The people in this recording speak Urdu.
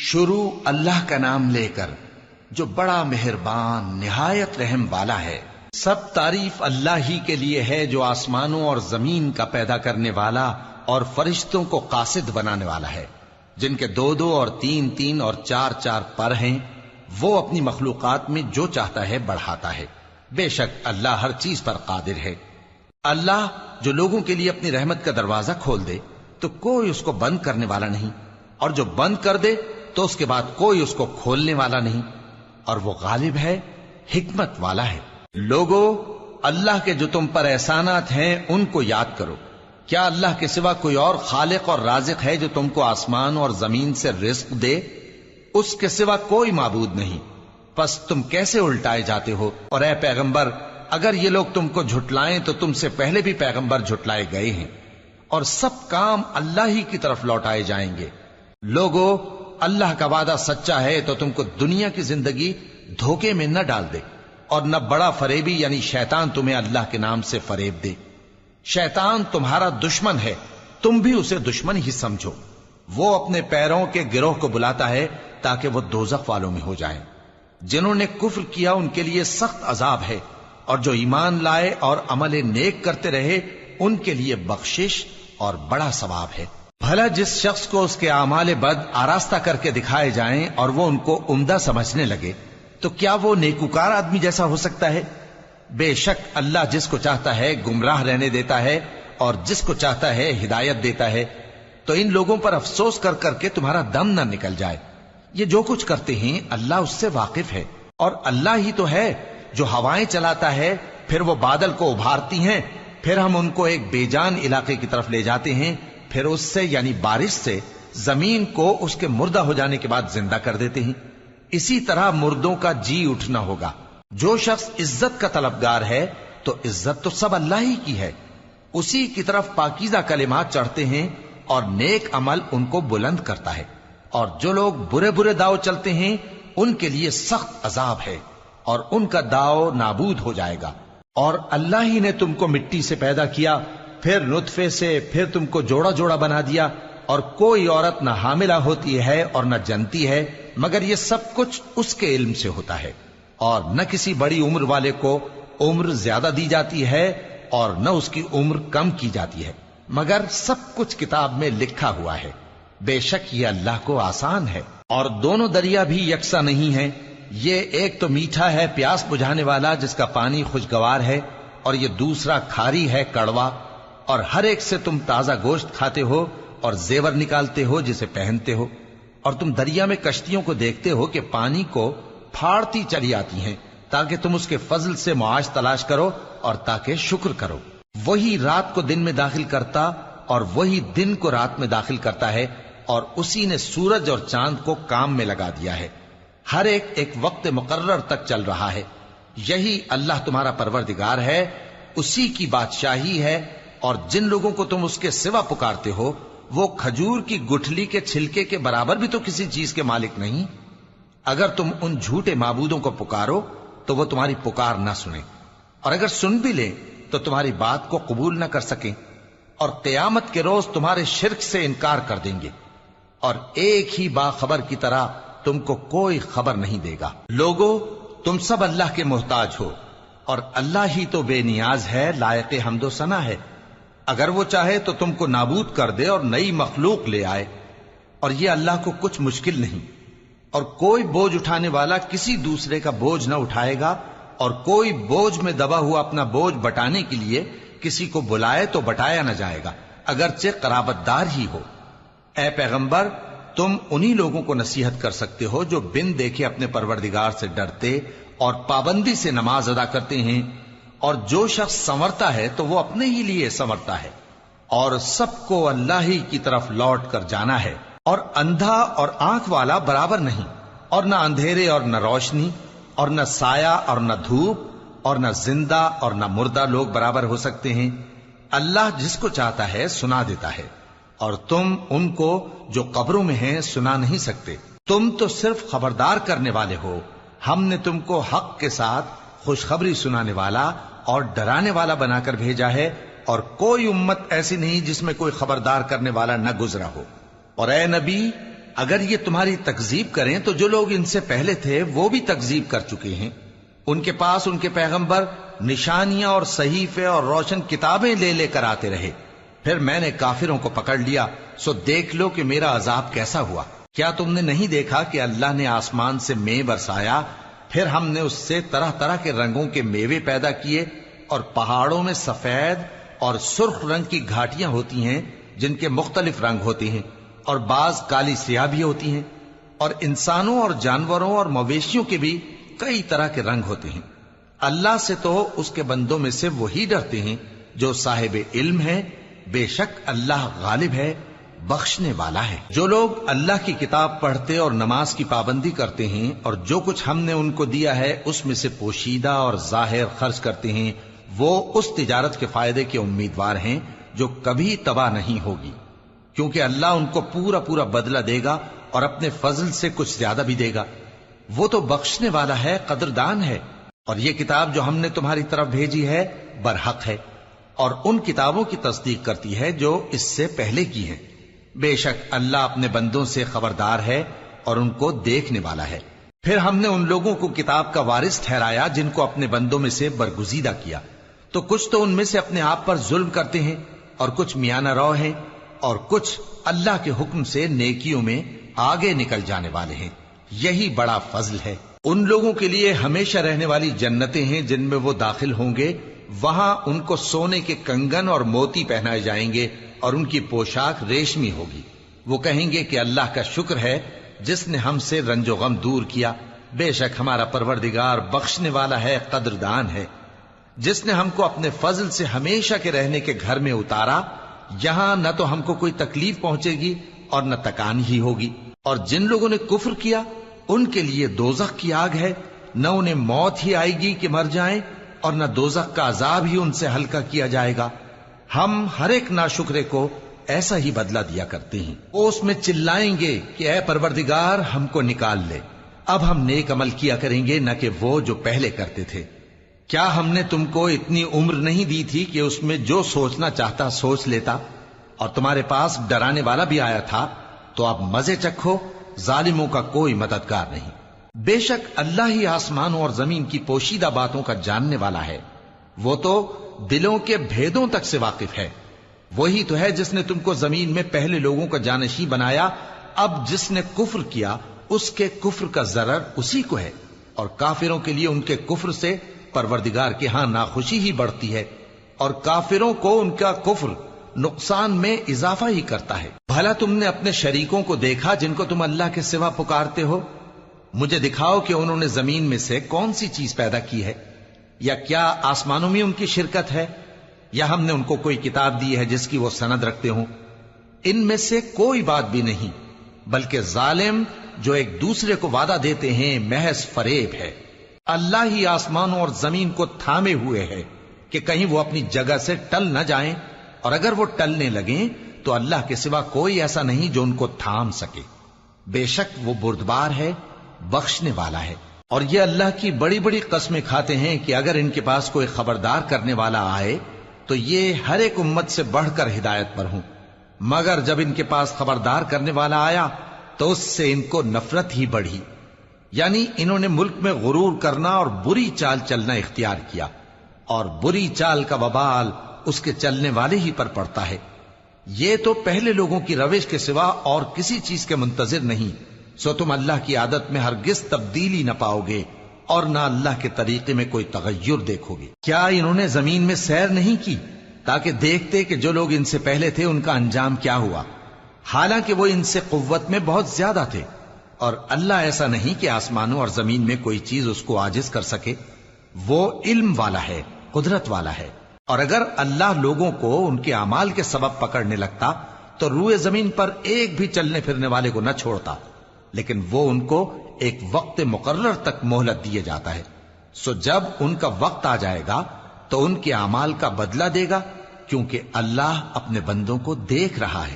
شروع اللہ کا نام لے کر جو بڑا مہربان نہایت رحم والا ہے۔ سب تعریف اللہ ہی کے لیے ہے جو آسمانوں اور زمین کا پیدا کرنے والا اور فرشتوں کو قاصد بنانے والا ہے، جن کے 2 اور 3 اور 4 پر ہیں۔ وہ اپنی مخلوقات میں جو چاہتا ہے بڑھاتا ہے، بے شک اللہ ہر چیز پر قادر ہے۔ اللہ جو لوگوں کے لیے اپنی رحمت کا دروازہ کھول دے تو کوئی اس کو بند کرنے والا نہیں، اور جو بند کر دے تو اس کے بعد کوئی اس کو کھولنے والا نہیں، اور وہ غالب ہے، حکمت والا ہے۔ لوگو، اللہ کے جو تم پر احسانات ہیں ان کو یاد کرو۔ کیا اللہ کے سوا کوئی اور خالق اور رازق ہے جو تم کو آسمان اور زمین سے رزق دے؟ اس کے سوا کوئی معبود نہیں، پس تم کیسے الٹائے جاتے ہو؟ اور اے پیغمبر، اگر یہ لوگ تم کو جھٹلائیں تو تم سے پہلے بھی پیغمبر جھٹلائے گئے ہیں، اور سب کام اللہ ہی کی طرف لوٹائے جائیں گے۔ لوگو، اللہ کا وعدہ سچا ہے تو تم کو دنیا کی زندگی دھوکے میں نہ ڈال دے، اور نہ بڑا فریبی یعنی شیطان تمہیں اللہ کے نام سے فریب دے۔ شیطان تمہارا دشمن ہے، تم بھی اسے دشمن ہی سمجھو۔ وہ اپنے پیروں کے گروہ کو بلاتا ہے تاکہ وہ دوزخ والوں میں ہو جائیں۔ جنہوں نے کفر کیا ان کے لیے سخت عذاب ہے، اور جو ایمان لائے اور عمل نیک کرتے رہے ان کے لیے بخشش اور بڑا ثواب ہے۔ بھلا جس شخص کو اس کے اعمال بد آراستہ کر کے دکھائے جائیں اور وہ ان کو عمدہ سمجھنے لگے تو کیا وہ نیکوکار آدمی جیسا ہو سکتا ہے؟ بے شک اللہ جس کو چاہتا ہے گمراہ رہنے دیتا ہے اور جس کو چاہتا ہے ہدایت دیتا ہے۔ تو ان لوگوں پر افسوس کر کر کے تمہارا دم نہ نکل جائے۔ یہ جو کچھ کرتے ہیں اللہ اس سے واقف ہے، اور اللہ ہی تو ہے جو ہوائیں چلاتا ہے، پھر وہ بادل کو ابھارتی ہیں، پھر ہم ان کو ایک بے جان علاقے کی طرف لے جاتے ہیں، پھر اس سے یعنی بارش سے زمین کو اس کے مردہ ہو جانے کے بعد زندہ کر دیتے ہیں۔ اسی طرح مردوں کا جی اٹھنا ہوگا۔ جو شخص عزت کا طلبگار ہے تو عزت تو سب اللہ ہی کی ہے، اسی کی طرف پاکیزہ کلمات چڑھتے ہیں اور نیک عمل ان کو بلند کرتا ہے، اور جو لوگ برے برے داؤ چلتے ہیں ان کے لیے سخت عذاب ہے، اور ان کا داؤ نابود ہو جائے گا۔ اور اللہ ہی نے تم کو مٹی سے پیدا کیا، پھر نطفے سے، پھر تم کو جوڑا جوڑا بنا دیا، اور کوئی عورت نہ حاملہ ہوتی ہے اور نہ جنتی ہے، مگر یہ سب کچھ اس کے علم سے ہوتا ہے۔ اور نہ کسی بڑی عمر والے کو عمر زیادہ دی جاتی ہے اور نہ اس کی عمر کم کی جاتی ہے، مگر سب کچھ کتاب میں لکھا ہوا ہے۔ بے شک یہ اللہ کو آسان ہے۔ اور دونوں دریا بھی یکساں نہیں ہیں، یہ ایک تو میٹھا ہے پیاس بجھانے والا جس کا پانی خوشگوار ہے، اور یہ دوسرا کھاری ہے کڑوا، اور ہر ایک سے تم تازہ گوشت کھاتے ہو اور زیور نکالتے ہو جسے پہنتے ہو۔ اور تم دریا میں کشتیوں کو دیکھتے ہو کہ پانی کو پھاڑتی چلی آتی ہیں تاکہ تم اس کے فضل سے معاش تلاش کرو اور تاکہ شکر کرو۔ وہی رات کو دن میں داخل کرتا اور وہی دن کو رات میں داخل کرتا ہے، اور اسی نے سورج اور چاند کو کام میں لگا دیا ہے، ہر ایک ایک وقت مقرر تک چل رہا ہے۔ یہی اللہ تمہارا پروردگار ہے، اسی کی بادشاہی ہے۔ اور جن لوگوں کو تم اس کے سوا پکارتے ہو وہ کھجور کی گٹھلی کے چھلکے کے برابر بھی تو کسی چیز کے مالک نہیں۔ اگر تم ان جھوٹے معبودوں کو پکارو تو وہ تمہاری پکار نہ سنیں، اور اگر سن بھی لیں تو تمہاری بات کو قبول نہ کر سکیں، اور قیامت کے روز تمہارے شرک سے انکار کر دیں گے، اور ایک ہی باخبر کی طرح تم کو کوئی خبر نہیں دے گا۔ لوگو، تم سب اللہ کے محتاج ہو، اور اللہ ہی تو بے نیاز ہے، لائق حمد و ثنا ہے۔ اگر وہ چاہے تو تم کو نابود کر دے اور نئی مخلوق لے آئے، اور یہ اللہ کو کچھ مشکل نہیں۔ اور کوئی بوجھ اٹھانے والا کسی دوسرے کا بوجھ نہ اٹھائے گا، اور کوئی بوجھ میں دبا ہوا اپنا بوجھ بٹانے کے لیے کسی کو بلائے تو بٹایا نہ جائے گا، اگرچہ قرابت دار ہی ہو۔ اے پیغمبر، تم انہی لوگوں کو نصیحت کر سکتے ہو جو بن دیکھے اپنے پروردگار سے ڈرتے اور پابندی سے نماز ادا کرتے ہیں، اور جو شخص سنورتا ہے تو وہ اپنے ہی لیے سنورتا ہے، اور سب کو اللہ ہی کی طرف لوٹ کر جانا ہے۔ اور اندھا اور آنکھ والا برابر نہیں، اور نہ اندھیرے اور نہ روشنی، اور نہ سایہ اور نہ دھوپ، اور نہ زندہ اور نہ مردہ لوگ برابر ہو سکتے ہیں۔ اللہ جس کو چاہتا ہے سنا دیتا ہے، اور تم ان کو جو قبروں میں ہیں سنا نہیں سکتے۔ تم تو صرف خبردار کرنے والے ہو، ہم نے تم کو حق کے ساتھ خوشخبری سنانے والا اور ڈرانے والا بنا کر بھیجا ہے، اور کوئی امت ایسی نہیں جس میں کوئی خبردار کرنے والا نہ گزرا ہو۔ اور اے نبی، اگر یہ تمہاری تکذیب کریں تو جو لوگ ان سے پہلے تھے وہ بھی تکذیب کر چکے ہیں. ان کے پاس ان کے پیغمبر نشانیاں اور صحیفے اور روشن کتابیں لے لے کر آتے رہے. پھر میں نے کافروں کو پکڑ لیا، سو دیکھ لو کہ میرا عذاب کیسا ہوا. کیا تم نے نہیں دیکھا کہ اللہ نے آسمان سے مے برسایا، پھر ہم نے اس سے طرح طرح کے رنگوں کے میوے پیدا کیے، اور پہاڑوں میں سفید اور سرخ رنگ کی گھاٹیاں ہوتی ہیں جن کے مختلف رنگ ہوتے ہیں، اور بعض کالی سیاہ بھی ہوتی ہیں، اور انسانوں اور جانوروں اور مویشیوں کے بھی کئی طرح کے رنگ ہوتے ہیں. اللہ سے تو اس کے بندوں میں سے وہی ڈرتے ہیں جو صاحب علم ہے. بے شک اللہ غالب ہے، بخشنے والا ہے. جو لوگ اللہ کی کتاب پڑھتے اور نماز کی پابندی کرتے ہیں اور جو کچھ ہم نے ان کو دیا ہے اس میں سے پوشیدہ اور ظاہر خرچ کرتے ہیں، وہ اس تجارت کے فائدے کے امیدوار ہیں جو کبھی تباہ نہیں ہوگی، کیونکہ اللہ ان کو پورا پورا بدلہ دے گا اور اپنے فضل سے کچھ زیادہ بھی دے گا. وہ تو بخشنے والا ہے، قدردان ہے. اور یہ کتاب جو ہم نے تمہاری طرف بھیجی ہے برحق ہے، اور ان کتابوں کی تصدیق کرتی ہے جو اس سے پہلے کی ہیں. بے شک اللہ اپنے بندوں سے خبردار ہے اور ان کو دیکھنے والا ہے. پھر ہم نے ان لوگوں کو کتاب کا وارث ٹھہرایا جن کو اپنے بندوں میں سے برگزیدہ کیا، تو کچھ تو ان میں سے اپنے آپ پر ظلم کرتے ہیں اور کچھ میانہ رو ہیں، اور کچھ اللہ کے حکم سے نیکیوں میں آگے نکل جانے والے ہیں. یہی بڑا فضل ہے. ان لوگوں کے لیے ہمیشہ رہنے والی جنتیں ہیں جن میں وہ داخل ہوں گے. وہاں ان کو سونے کے کنگن اور موتی پہنائے جائیں گے اور ان کی پوشاک ریشمی ہوگی. وہ کہیں گے کہ اللہ کا شکر ہے جس نے ہم سے رنج و غم دور کیا. بے شک ہمارا پروردگار بخشنے والا ہے، قدردان ہے. جس نے ہم کو اپنے فضل سے ہمیشہ کے رہنے کے گھر میں اتارا، یہاں نہ تو ہم کو کوئی تکلیف پہنچے گی اور نہ تکان ہی ہوگی. اور جن لوگوں نے کفر کیا ان کے لیے دوزخ کی آگ ہے، نہ انہیں موت ہی آئے گی کہ مر جائیں، اور نہ دوزخ کا عذاب ہی ان سے ہلکا کیا جائے گا. ہم ہر ایک ناشکرے کو ایسا ہی بدلہ دیا کرتے ہیں. وہ اس میں چلائیں گے کہ اے پروردگار ہم کو نکال لے، اب ہم نیک عمل کیا کریں گے نہ کہ وہ جو پہلے کرتے تھے. کیا ہم نے تم کو اتنی عمر نہیں دی تھی کہ اس میں جو سوچنا چاہتا سوچ لیتا، اور تمہارے پاس ڈرانے والا بھی آیا تھا؟ تو اب مزے چکھو، ظالموں کا کوئی مددگار نہیں. بے شک اللہ ہی آسمانوں اور زمین کی پوشیدہ باتوں کا جاننے والا ہے. وہ تو دلوں کے بھیدوں تک سے واقف ہے. وہی تو ہے جس نے تم کو زمین میں پہلے لوگوں کا جانشین بنایا. اب جس نے کفر کیا اس کے کفر کا ضرر اسی کو ہے، اور کافروں کے لیے ان کے کفر سے پروردگار کے ہاں ناخوشی ہی بڑھتی ہے، اور کافروں کو ان کا کفر نقصان میں اضافہ ہی کرتا ہے. بھلا تم نے اپنے شریکوں کو دیکھا جن کو تم اللہ کے سوا پکارتے ہو؟ مجھے دکھاؤ کہ انہوں نے زمین میں سے کون سی چیز پیدا کی ہے، یا کیا آسمانوں میں ان کی شرکت ہے، یا ہم نے ان کو کوئی کتاب دی ہے جس کی وہ سند رکھتے ہوں؟ ان میں سے کوئی بات بھی نہیں، بلکہ ظالم جو ایک دوسرے کو وعدہ دیتے ہیں محض فریب ہے. اللہ ہی آسمانوں اور زمین کو تھامے ہوئے ہے کہ کہیں وہ اپنی جگہ سے ٹل نہ جائیں، اور اگر وہ ٹلنے لگیں تو اللہ کے سوا کوئی ایسا نہیں جو ان کو تھام سکے. بے شک وہ بردبار ہے، بخشنے والا ہے. اور یہ اللہ کی بڑی بڑی قسمیں کھاتے ہیں کہ اگر ان کے پاس کوئی خبردار کرنے والا آئے تو یہ ہر ایک امت سے بڑھ کر ہدایت پر ہوں، مگر جب ان کے پاس خبردار کرنے والا آیا تو اس سے ان کو نفرت ہی بڑھی. یعنی انہوں نے ملک میں غرور کرنا اور بری چال چلنا اختیار کیا، اور بری چال کا وبال اس کے چلنے والے ہی پر پڑتا ہے. یہ تو پہلے لوگوں کی روش کے سوا اور کسی چیز کے منتظر نہیں، سو تم اللہ کی عادت میں ہرگز تبدیلی نہ پاؤ گے اور نہ اللہ کے طریقے میں کوئی تغیر دیکھو گے. کیا انہوں نے زمین میں سیر نہیں کی تاکہ دیکھتے کہ جو لوگ ان سے پہلے تھے ان کا انجام کیا ہوا، حالانکہ وہ ان سے قوت میں بہت زیادہ تھے. اور اللہ ایسا نہیں کہ آسمانوں اور زمین میں کوئی چیز اس کو عاجز کر سکے. وہ علم والا ہے، قدرت والا ہے. اور اگر اللہ لوگوں کو ان کے اعمال کے سبب پکڑنے لگتا تو روئے زمین پر ایک بھی چلنے پھرنے والے کو نہ چھوڑتا، لیکن وہ ان کو ایک وقت مقرر تک مہلت دیے جاتا ہے. سو جب ان کا وقت آ جائے گا تو ان کے اعمال کا بدلہ دے گا، کیونکہ اللہ اپنے بندوں کو دیکھ رہا ہے.